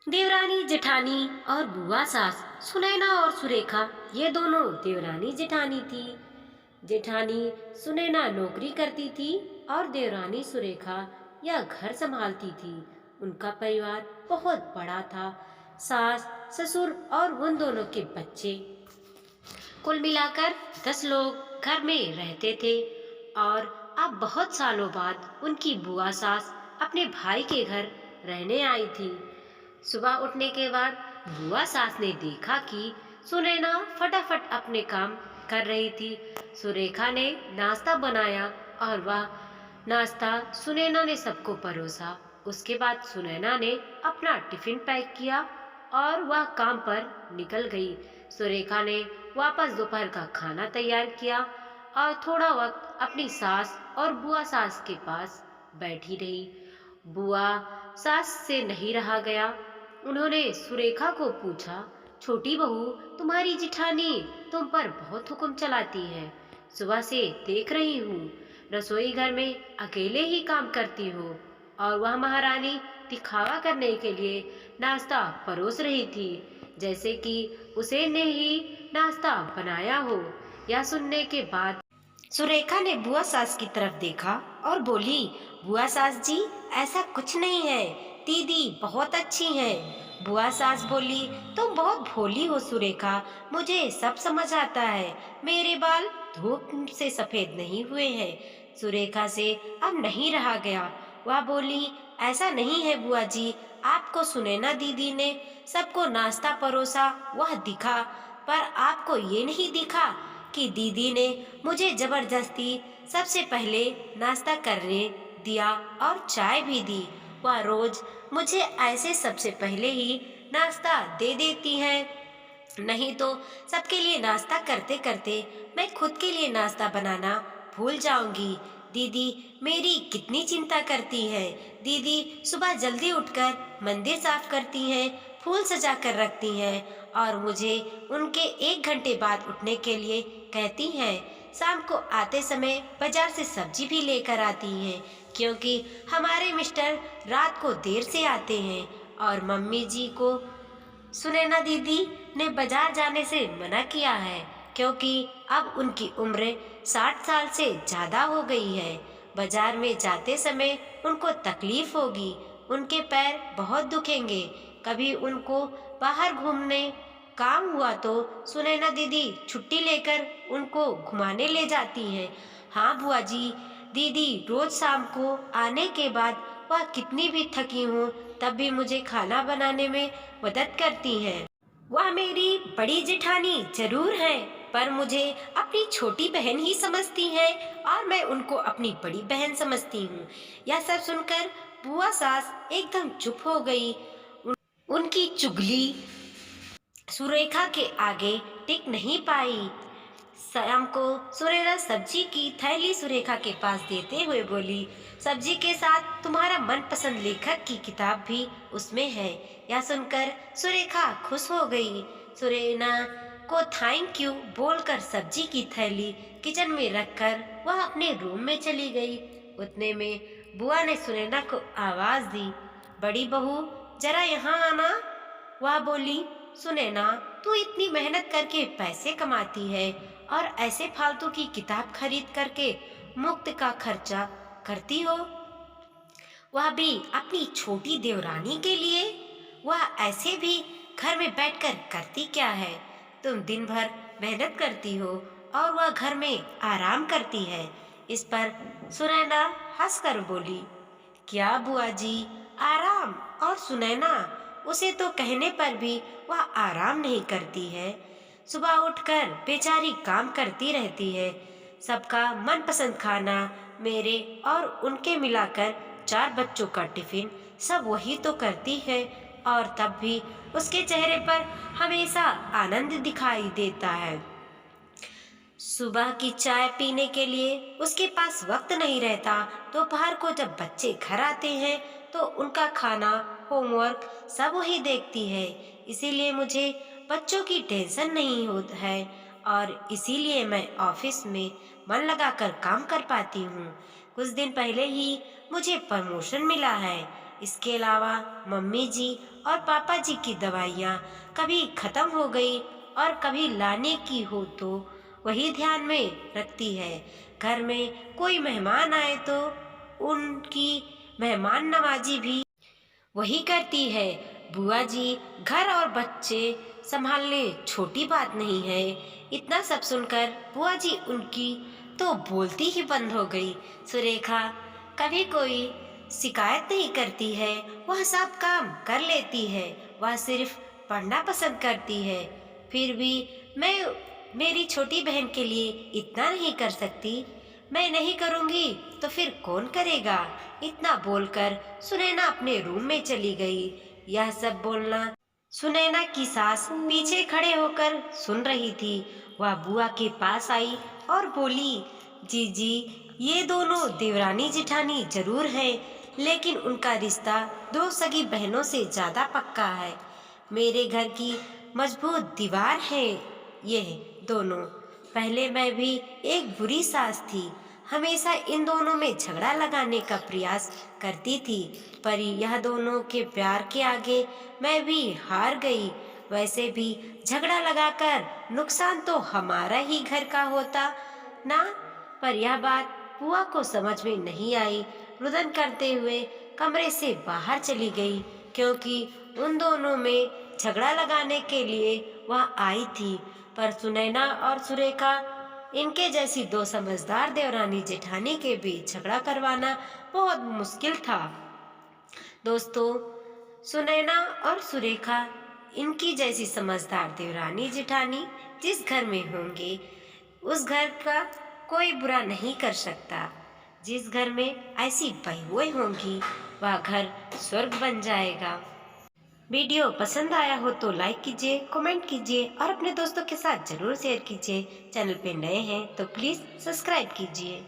देवरानी जेठानी और बुआ सास सुनैना और सुरेखा ये दोनों देवरानी जेठानी थी। जेठानी सुनैना नौकरी करती थी और देवरानी सुरेखा यह घर संभालती थी। उनका परिवार बहुत बड़ा था। सास ससुर और उन दोनों के बच्चे, कुल मिलाकर 10 लोग घर में रहते थे। और अब बहुत सालों बाद उनकी बुआ सास अपने भाई के घर रहने आई थी। सुबह उठने के बाद बुआ सास ने देखा कि सुनैना फटाफट अपने काम कर रही थी। सुरेखा ने नाश्ता बनाया और वह नाश्ता सुनैना ने सबको परोसा। उसके बाद सुनैना ने अपना टिफिन पैक किया और वह काम पर निकल गई। सुरेखा ने वापस दोपहर का खाना तैयार किया और थोड़ा वक्त अपनी सास और बुआ सास के पास बैठी रही। बुआ सास से नहीं रहा गया। उन्होंने सुरेखा को पूछा, छोटी बहू, तुम्हारी जिठानी तुम पर बहुत हुक्म चलाती है। सुबह से देख रही हूँ रसोई घर में अकेले ही काम करती हो और वह महारानी दिखावा करने के लिए नाश्ता परोस रही थी, जैसे कि उसे ने ही नाश्ता बनाया हो। यह सुनने के बाद सुरेखा ने बुआ सास की तरफ देखा और बोली, बुआ सास जी, ऐसा कुछ नहीं है, दीदी बहुत अच्छी हैं। बुआ सास बोली, तुम बहुत भोली हो सुरेखा, मुझे सब समझ आता है। मेरे बाल धूप से सफेद नहीं हुए हैं। सुरेखा से अब नहीं रहा गया। वह बोली, ऐसा नहीं है बुआ जी, आपको सुनैना दीदी ने सबको नाश्ता परोसा वह दिखा, पर आपको ये नहीं दिखा कि दीदी ने मुझे जबरदस्ती सबसे पहले नाश्ता करने दिया और चाय भी दी। वह रोज मुझे ऐसे सबसे पहले ही नाश्ता दे देती है, नहीं तो सबके लिए नाश्ता करते करते मैं खुद के लिए नाश्ता बनाना भूल जाऊंगी। दीदी मेरी कितनी चिंता करती है। दीदी सुबह जल्दी उठकर मंदिर साफ करती हैं, फूल सजा कर रखती हैं और मुझे उनके 1 घंटे बाद उठने के लिए कहती हैं। शाम को आते समय बाजार से सब्जी भी लेकर आती हैं, क्योंकि हमारे मिस्टर रात को देर से आते हैं और मम्मी जी को सुनैना दीदी ने बाजार जाने से मना किया है, क्योंकि अब उनकी उम्र 60 साल से ज्यादा हो गई है। बाजार में जाते समय उनको तकलीफ होगी, उनके पैर बहुत दुखेंगे। कभी उनको बाहर घूमने काम हुआ तो सुनैना दीदी छुट्टी लेकर उनको घुमाने ले जाती हैं। हाँ बुआ जी, दीदी रोज शाम को आने के बाद वह कितनी भी थकी हूँ तब भी मुझे खाना बनाने में मदद करती हैं। वह मेरी बड़ी जेठानी जरूर है, पर मुझे अपनी छोटी बहन ही समझती है और मैं उनको अपनी बड़ी बहन समझती हूँ। यह सब सुनकर बुआ सास एकदम चुप हो गई। उनकी चुगली सुरेखा के आगे टिक नहीं पाई। शाम को सुरेखा सब्जी की थैली सुरेखा के पास देते हुए बोली, सब्जी के साथ तुम्हारा मनपसंद लेखक की किताब भी उसमें है। यह सुनकर सुरेखा खुश हो गई। सुरेना को थैंक यू बोलकर सब्जी की थैली किचन में रखकर वह अपने रूम में चली गई। उतने में बुआ ने सुरेना को आवाज दी, बड़ी बहू जरा यहाँ आना। वह बोली, सुनैना, तू इतनी मेहनत करके पैसे कमाती है और ऐसे फालतू की किताब खरीद करके मुफ्त का खर्चा करती हो, वह भी अपनी छोटी देवरानी के लिए। वह ऐसे भी घर में बैठकर करती क्या है? तुम दिन भर मेहनत करती हो और वह घर में आराम करती है। इस पर सुनैना हंसकर बोली, क्या बुआ जी, आराम? और सुनैना, उसे तो कहने पर भी वह आराम नहीं करती है। सुबह उठकर बेचारी काम करती रहती है। सबका मनपसंद खाना, मेरे और उनके मिलाकर 4 बच्चों का टिफिन सब वही तो करती है, और तब भी उसके चेहरे पर हमेशा आनंद दिखाई देता है। सुबह की चाय पीने के लिए उसके पास वक्त नहीं रहता। दोपहर को जब बच्चे घर आते हैं तो उनका खाना, होमवर्क सब वही देखती है। इसीलिए मुझे बच्चों की टेंशन नहीं होता है और इसीलिए मैं ऑफिस में मन लगाकर काम कर पाती हूँ। कुछ दिन पहले ही मुझे प्रमोशन मिला है। इसके अलावा मम्मी जी और पापा जी की दवाइयाँ कभी ख़त्म हो गई और कभी लाने की हो तो वही ध्यान में रखती है। घर में कोई मेहमान आए तो उनकी मेहमान नवाजी भी वही करती है। बुआ जी घर और बच्चे संभालने छोटी बात नहीं है। इतना सब सुनकर बुआ जी उनकी तो बोलती ही बंद हो गई। सुरेखा कभी कोई शिकायत नहीं करती है, वह सब काम कर लेती है। वह सिर्फ पढ़ना पसंद करती है। फिर भी मैं मेरी छोटी बहन के लिए इतना नहीं कर सकती। मैं नहीं करूँगी तो फिर कौन करेगा? इतना बोलकर सुनैना अपने रूम में चली गई। यह सब बोलना सुनैना की सास पीछे खड़े होकर सुन रही थी। वह बुआ के पास आई और बोली, जीजी ये दोनों देवरानी जेठानी जरूर हैं, लेकिन उनका रिश्ता दो सगी बहनों से ज्यादा पक्का है। मेरे घर की मजबूत दीवार है ये दोनों। पहले मैं भी एक बुरी सास थी, हमेशा इन दोनों में झगड़ा लगाने का प्रयास करती थी, पर यह दोनों के प्यार के आगे मैं भी हार गई। वैसे भी झगड़ा लगाकर नुकसान तो हमारा ही घर का होता ना। पर यह बात बुआ को समझ में नहीं आई। रुदन करते हुए कमरे से बाहर चली गई, क्योंकि उन दोनों में झगड़ा लगाने के लिए वह आई थी। पर सुनैना और सुरेखा, इनके जैसी दो समझदार देवरानी जेठानी के बीच झगड़ा करवाना बहुत मुश्किल था। दोस्तों, सुनैना और सुरेखा, इनकी जैसी समझदार देवरानी जेठानी जिस घर में होंगे उस घर का कोई बुरा नहीं कर सकता। जिस घर में ऐसी बहुएं होंगी वह घर स्वर्ग बन जाएगा। वीडियो पसंद आया हो तो लाइक कीजिए, कमेंट कीजिए और अपने दोस्तों के साथ जरूर शेयर कीजिए। चैनल पे नए हैं तो प्लीज़ सब्सक्राइब कीजिए।